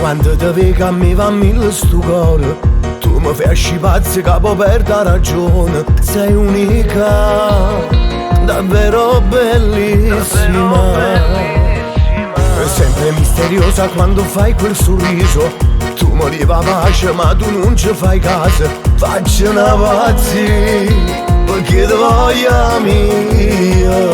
quando ti vedo a me va mille sto cuore. Tu mi fai scipazzi capo per la ragione. Sei unica, davvero bellissima. Sempre misteriosa quando fai quel sorriso. Tu mi riva pace ma tu non ci fai caso. Faccio una pazzia perché ti voglio mia.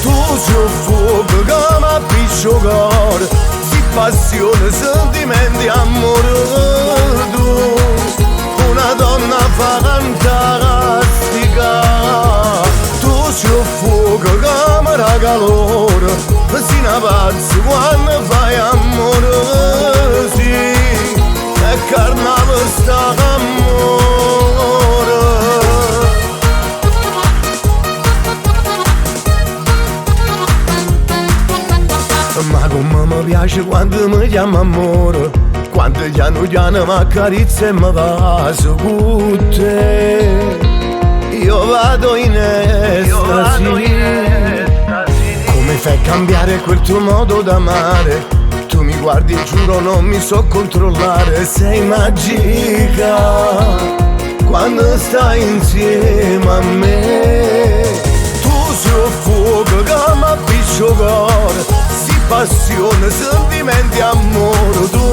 Tu sei fuoco che mi appiccio cuore. Si passione, sentimenti, amore. Tu una donna fantastica. Tu sei fuoco che mi ragalore. Si una pazza quando fai amore, sì, è carnale sta amore. Ma come mi piace quando mi chiama amore, quando piano piano mi accarezza e mi passo con te. Io vado in estasi. Mi fai cambiare quel tuo modo d'amare. Tu mi guardi e giuro non mi so controllare. Sei magica quando stai insieme a me. Tu sei fuoco che mi appiccio cuore. Si passione, sentimenti, amore. Tu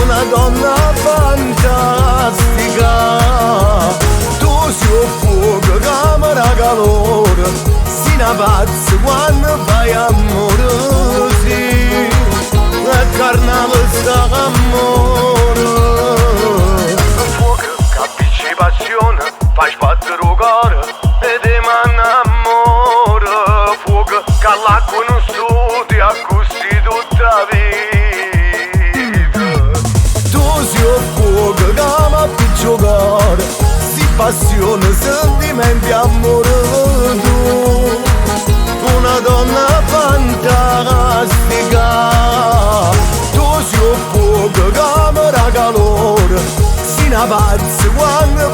una donna fantastica. Tu sei fuoco che mi ragalore. Una pazza quando fai amore, sì, è carnale sta amore. Fuoco che appicci passione, fai sbattere il cuore e ti manna amore. Fuoco che l'acqua non studia così tutta vita. Tu sei fuoco che mi appiccio cuore. Si passione, sentimenti, amore. Tu una donna fantastica. Tu sei fuoco che mi ragalore. Si una pazza quando